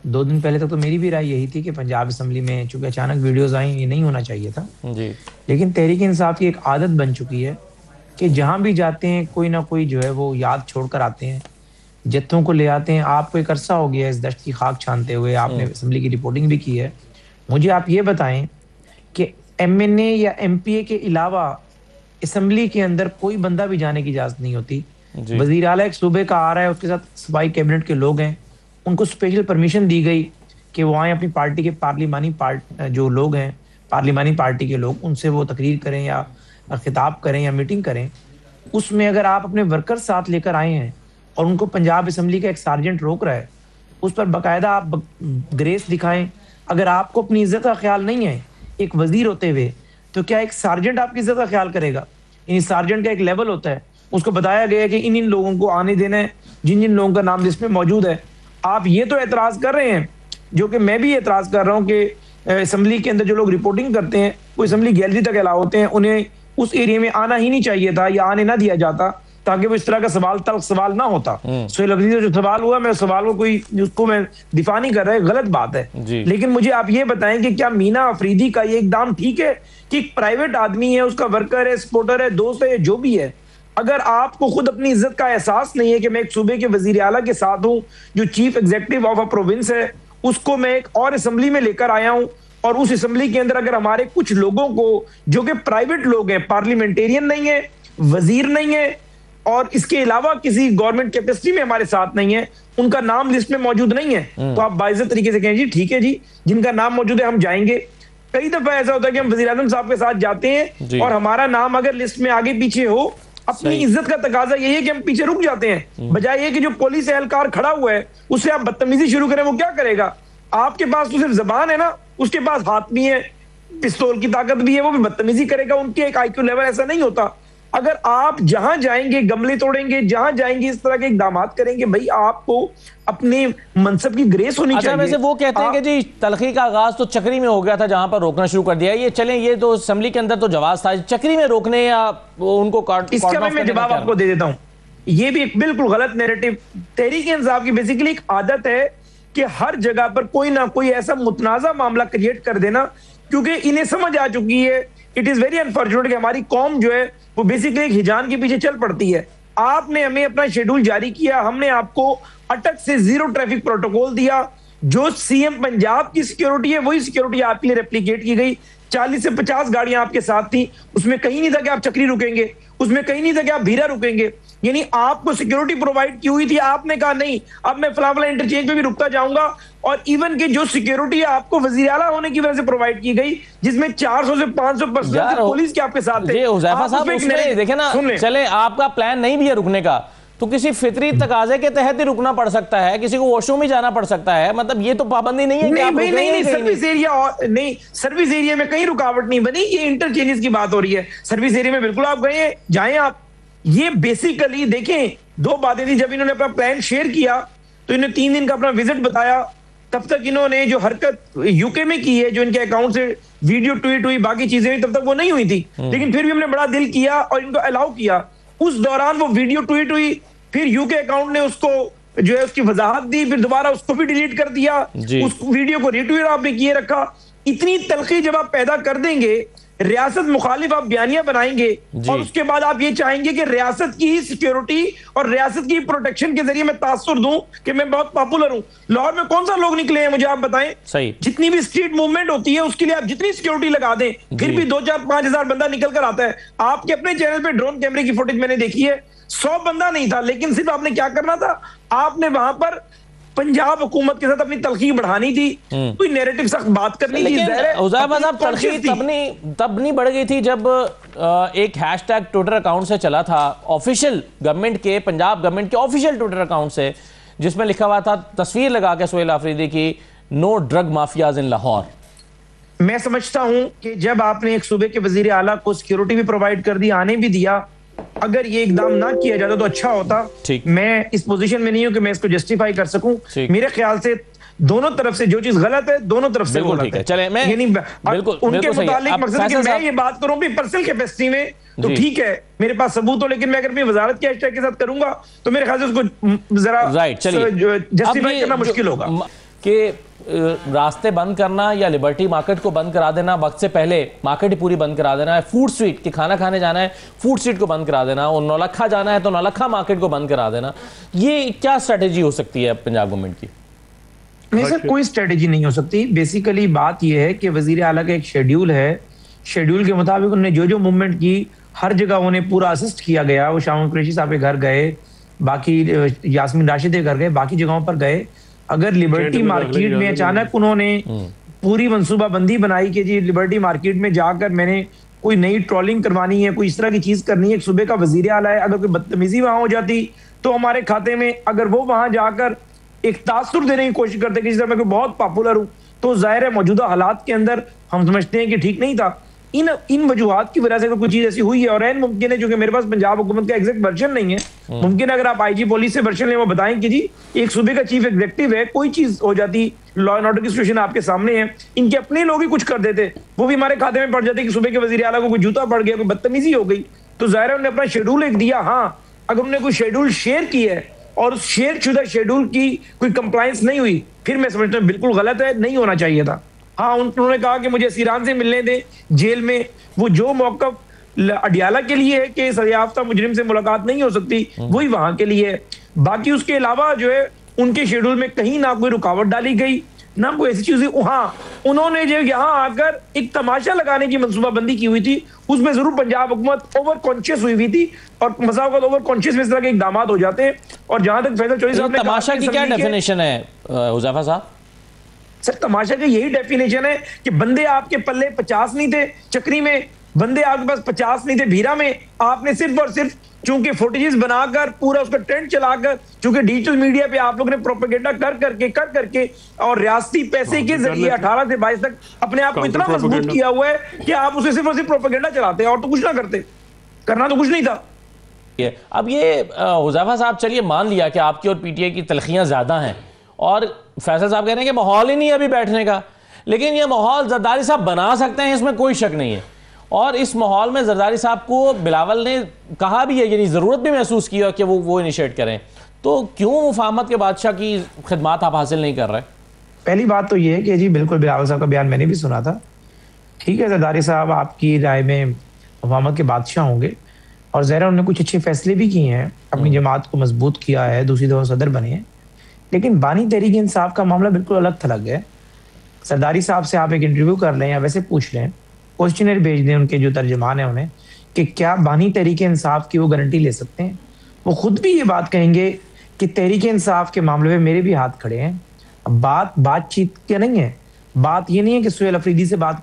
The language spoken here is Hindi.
2 दिन पहले तक तो मेरी भी राय यही थी कि पंजाब असम्बली में चूंकि अचानक वीडियोस आई, ये नहीं होना चाहिए था जी। लेकिन तहरीक इंसाफ की एक आदत बन चुकी है कि जहां भी जाते हैं कोई ना कोई जो है वो याद छोड़कर आते हैं, जत्थों को ले आते हैं। आपको एक अरसा हो गया इस दश्त की खाक छानते हुए, आपने असम्बली की रिपोर्टिंग भी की है। मुझे आप ये बताएं कि MNA या MPA के अलावा असम्बली के अंदर कोई बंदा भी जाने की इजाजत नहीं होती। वजीर आला एक सूबे का आ रहा है, उसके साथ सफाई कैबिनेट के लोग हैं, उनको स्पेशल परमिशन दी गई कि वो आए अपनी पार्टी के पार्लिमानी जो लोग हैं, पार्लिमानी पार्टी के लोग, उनसे वो तकरीर करें या खिताब करें या मीटिंग करें। उसमें अगर आप अपने वर्कर साथ लेकर आए हैं और उनको पंजाब असम्बली का एक सार्जेंट रोक रहा है, उस पर बाकायदा आप ग्रेस दिखाएं। अगर आपको अपनी इज्जत का ख्याल नहीं है एक वजीर होते हुए, तो क्या एक सार्जेंट आपकी इज्जत का ख्याल करेगा? इन सार्जेंट का एक लेवल होता है, उसको बताया गया है कि इन लोगों को आने देना है जिन जिन लोगों का नाम लिस्ट में मौजूद है। आप ये तो एतराज कर रहे हैं, जो कि मैं भी एतराज कर रहा हूँ कि असम्बली के अंदर जो लोग रिपोर्टिंग करते हैं वो असम्बली गैलरी तक अलाउ होते हैं, उन्हें उस एरिया में आना ही नहीं चाहिए था या आने ना दिया जाता, ताकि वो इस तरह का सवाल ना होता। सोहेल अफरीदी से जो सवाल हुआ, मैं सवाल को उसको मैं दिफा नहीं कर रहा है, गलत बात है। लेकिन मुझे आप ये बताएं कि क्या मीना अफरीदी का ये इकदाम ठीक है कि प्राइवेट आदमी है, उसका वर्कर है, सपोर्टर है, दोस्त है, जो भी है, अगर आपको खुद अपनी इज्जत का एहसास नहीं है कि मैं एक सूबे के वजीर आला के साथ हूं, जो chief executive of a province है, उसको मैं एक और असम्बली में लेकर आया हूं, और उस असम्बली के अंदर अगर हमारे कुछ लोगों को जो कि प्राइवेट लोग हैं, पार्लियामेंटेरियन नहीं है, वजीर नहीं है, और इसके अलावा किसी गवर्नमेंट कैपेसिटी में हमारे साथ नहीं है, उनका नाम लिस्ट में मौजूद नहीं है, तो आप बाइज्जत तरीके से कहें जी ठीक है जी, जिनका नाम मौजूद है हम जाएंगे। कई दफा ऐसा होता है कि हम वजीर आज़म साहब के साथ जाते हैं और हमारा नाम अगर लिस्ट में आगे पीछे हो, अपनी इज्जत का तकाजा यही है कि हम पीछे रुक जाते हैं, बजाय ये कि जो पुलिस एहलकार खड़ा हुआ है उससे आप बदतमीजी शुरू करें। वो क्या करेगा? आपके पास तो सिर्फ जबान है ना, उसके पास हाथ भी है, पिस्तौल की ताकत भी है, वो भी बदतमीजी करेगा। उनके एक IQ लेवल ऐसा नहीं होता। अगर आप जहां जाएंगे गमले तोड़ेंगे, जहां जाएंगे इस तरह के इकदाम करेंगे, भाई आपको अपने मनसब की ग्रेस होनी चाहिए। वैसे वो कहते हैं कि जी तलखी का आगाज तो चक्री में हो गया था, जहां पर रोकना शुरू कर दिया। ये चलें, ये तो असेंबली के अंदर तो जवाब था, चक्री में रोकने या उनको इसका मैं जवाब आपको दे देता हूं। ये भी एक बिल्कुल गलत नैरेटिव तहरीक इंसाफ की बेसिकली एक आदत है कि हर जगह पर कोई ना कोई ऐसा मुतनाजा मामला क्रिएट कर देना, क्योंकि इन्हें समझ आ चुकी है, इट इज वेरी अनफॉर्चुनेट कि हमारी कौम जो है वो बेसिकली एक हिजान के पीछे चल पड़ती है। आपने हमें अपना शेड्यूल जारी किया, हमने आपको अटक से 0 ट्रैफिक प्रोटोकॉल दिया, जो सीएम पंजाब की सिक्योरिटी है वही सिक्योरिटी आपके लिए रेप्लिकेट की गई। 40 से 50 गाड़ियां आपके साथ थी, उसमें कहीं नहीं था कि आप चक्री रुकेंगे, उसमें कहीं नहीं था कि आप भीरा रुकेंगे, यानी आपको सिक्योरिटी प्रोवाइड की हुई थी। आपने कहा नहीं, अब मैं फलाफला इंटरचेंज पे भी रुकता जाऊंगा, और इवन के जो सिक्योरिटी आपको वजीर आला होने की वजह से प्रोवाइड की गई, जिसमें 400 से 500% पुलिस के आपके साथ थे। देखे ना, चले आपका प्लान नहीं भी है रुकने का, तो किसी फितरी तकाजे के तहत ही रुकना पड़ सकता है, किसी को वॉशरूम में जाना पड़ सकता है, मतलब ये तो पाबंदी नहीं है। नहीं, सर्विस एरिया नहीं, सर्विस एरिया में कहीं रुकावट नहीं बनी, ये इंटरचेंजेस की बात हो रही है। सर्विस एरिया में बिल्कुल आप गए, जाएं आप। ये बेसिकली देखें, 2 बातें थी। जब इन्होंने अपना प्लान शेयर किया तो इन्होंने 3 दिन का अपना विजिट बताया, तब तक इन्होंने जो हरकत यूके में की है, जो इनके अकाउंट से वीडियो ट्वीट हुई, बाकी चीजें हुई, तब तक वो नहीं हुई थी, लेकिन फिर भी हमने बड़ा दिल किया और इनको अलाउ किया। उस दौरान वो वीडियो ट्वीट हुई, फिर यूके अकाउंट ने उसको जो है उसकी वजाहत दी, फिर दोबारा उसको भी डिलीट कर दिया, उस वीडियो को रिट्वीट आपने किए रखा। इतनी तलखी जब आप पैदा कर देंगे, रियासत मुखालिफ आप बयानियां बनाएंगे, और उसके बाद आप ये चाहेंगे कि रियासत की ही सिक्योरिटी और रियासत की प्रोटेक्शन के जरिए मैं तासुर दूं कि मैं बहुत पॉपुलर हूं। लाहौर में कौन सा लोग निकले हैं मुझे आप बताएं? सही। जितनी भी स्ट्रीट मूवमेंट होती है उसके लिए आप जितनी सिक्योरिटी लगा दें, फिर भी 2, 4, 5 हजार बंदा निकल कर आता है। आपके अपने चैनल पे ड्रोन कैमरे की फुटेज मैंने देखी है, 100 बंदा नहीं था, लेकिन सिर्फ आपने क्या करना था, आपने वहां पर पंजाब हुकूमत के साथ अपनी तलखी बढ़ानी थी, कोई नैरेटिव सख्त बात करनी थी। तलखी तब नहीं बढ़ गई थी जब एक हैशटैग ट्विटर अकाउंट से चला था, ऑफिशियल गवर्नमेंट के, पंजाब गवर्नमेंट के ऑफिशियल ट्विटर अकाउंट से, जिसमें लिखा हुआ था, तस्वीर लगा के सोहेल अफरीदी की, नो ड्रग माफियाज इन लाहौर। मैं समझता हूं कि जब आपने एक सूबे के वजीर आला को सिक्योरिटी भी प्रोवाइड कर दी, आने भी दिया, अगर ये इकदाम ना किया जाता तो अच्छा होता। मैं इस पोजीशन में नहीं हूं कि मैं इसको जस्टिफाई कर सकूं। मेरे ख्याल से दोनों तरफ से जो चीज गलत है, दोनों तरफ से गलत है। चले, मैं उनके मुतालिक मकसद है कि मैं ये बात करूं भी पर्सनल कैपेसिटी में, तो ठीक है, मेरे पास सबूत हो, लेकिन मैं अगर अपनी वजारत के हैशटैग के साथ करूंगा तो मेरे ख्याल से उसको जरा जस्टिफाई करना मुश्किल होगा। कि रास्ते बंद करना या लिबर्टी मार्केट को बंद करा देना, वक्त से पहले मार्केट ही पूरी बंद करा देना है, फूड स्ट्रीट कि खाना खाने जाना है फूड स्ट्रीट को बंद करा देना, और नौलखा जाना है तो नौलखा मार्केट को बंद करा देना, ये क्या स्ट्रेटेजी हो सकती है पंजाब गवर्नमेंट की? नहीं सर, कोई स्ट्रेटेजी नहीं हो सकती। बेसिकली बात यह है कि वजीर आला का एक शेड्यूल है, शेड्यूल के मुताबिक उन्होंने जो जो मूवमेंट की हर जगह उन्हें पूरा असिस्ट किया गया। वो शाह कुरैशी साहब के घर गए, बाकी यास्मीन राशिद के घर गए, बाकी जगहों पर गए। अगर लिबर्टी मार्केट में अचानक उन्होंने पूरी मनसूबाबंदी बनाई कि जी लिबर्टी मार्केट में जाकर मैंने कोई नई ट्रॉलिंग करवानी है, कोई इस तरह की चीज करनी है, एक सूबे का वजीर आला है, अगर कोई बदतमीजी वहां हो जाती तो हमारे खाते में, अगर वो वहां जाकर एक तासुर देने की कोशिश करते कि जिस तरह मैं कोई बहुत पॉपुलर हूं, तो जाहिर है मौजूदा हालात के अंदर हम समझते हैं कि ठीक नहीं था। इन वजूहात की वजह से कोई चीज ऐसी हुई है, और एन मुमकिन है, क्योंकि मेरे पास पंजाब हुकूमत का एग्जैक्ट वर्जन नहीं है, मुमकिन है अगर आप आईजी पुलिस से वर्जन लें, वो बताएं कि जी एक सूबे का चीफ एग्जीक्यूटिव है, कोई चीज हो जाती, लॉ एंड ऑर्डर की सिचुएशन आपके सामने है, इनके अपने लोग ही कुछ कर देते, वो भी हमारे खाते में पड़ जाते कि सूबे के वजीर आला को कोई जूता पड़ गया, कोई बदतमीजी हो गई, तो जाहिर है उन्होंने अपना शेड्यूल एक दिया। हाँ, अगर उन्होंने कोई शेड्यूल शेयर किया है और उस शेयर शुदा शेड्यूल की कोई कंप्लायंस नहीं हुई, फिर मैं समझता हूँ बिल्कुल गलत है, नहीं होना चाहिए था। हाँ, उन्होंने कहा कि मुझे सीरान से मिलने दें जेल में, वो जो मौक़िफ़ अडियाला के लिए है कि सजायाफ्ता मुजरिम से मुलाकात नहीं हो सकती, वही वहां के लिए है। बाकी उसके अलावा जो है उनके शेड्यूल में कहीं ना कोई रुकावट डाली गई, ना कोई ऐसी चीज। हाँ, उन्होंने जो यहाँ आकर एक तमाशा लगाने की मनसूबाबंदी की हुई थी, उसमें जरूर पंजाब हुकूमत ओवर कॉन्शियस हुई हुई थी, और मसावत ओवर कॉन्शियस में इस तरह के इकदाम हो जाते हैं। और जहां तक फैसल चौधरी साहब ने तमाशा की क्या डेफिनेशन है हुज़ैफा साहब? सर, तमाशा की यही डेफिनेशन है कि बंदे आपके पल्ले 50 नहीं थे चक्री में, बंदे आपके पास 50 नहीं थे भीरा में, आपने सिर्फ और सिर्फ चूंकि फुटेजेस बनाकर पूरा उसका ट्रेंड चलाकर, चूंकि डिजिटल मीडिया पे आप लोगों ने प्रोपेगेंडा कर करके और रियासती पैसे के जरिए 18 से 22 तक अपने आप को इतना मजबूत किया हुआ है कि आप उसे सिर्फ और सिर्फ प्रोपेगेंडा चलाते हैं और तो कुछ ना करते, करना तो कुछ नहीं था। अब ये हुज़ैफा साहब, चलिए मान लिया कि आपकी और पीटीआई की तलखियां ज्यादा हैं और फैसल साहब कह रहे हैं कि माहौल ही नहीं है अभी बैठने का, लेकिन ये माहौल जरदारी साहब बना सकते हैं, इसमें कोई शक नहीं है। और इस माहौल में जरदारी साहब को बिलावल ने कहा भी है, यानी जरूरत भी महसूस की है कि वो इनिशिएट करें, तो क्यों मुफाहमत के बादशाह की खिदमात आप हासिल नहीं कर रहे? पहली बात तो ये है कि जी बिल्कुल बिलावल साहब का बयान मैंने भी सुना था। ठीक है, जरदारी साहब आपकी राय में मुफाहमत के बादशाह होंगे, और ज़ाहिर उन्होंने कुछ अच्छे फैसले भी किए हैं, अपनी जमात को मजबूत किया है, दूसरी दफा सदर बने हैं। लेकिन बानी तहरीक इंसाफ का मामला बिल्कुल अलग थलग है। सरदारी साहब से आप एक इंटरव्यू कर लें या वैसे पूछ लें, क्वेश्चनर भेज दें उनके जो तर्जमान है उन्हें, कि क्या बानी तहरीक इंसाफ की वो गारंटी ले सकते हैं। वो खुद भी ये बात कहेंगे कि तहरीक इंसाफ के मामले में मेरे भी हाथ खड़े हैं। अब बातचीत क्या नहीं है, बात ये नहीं है कि सुहेल अफरीदी से बात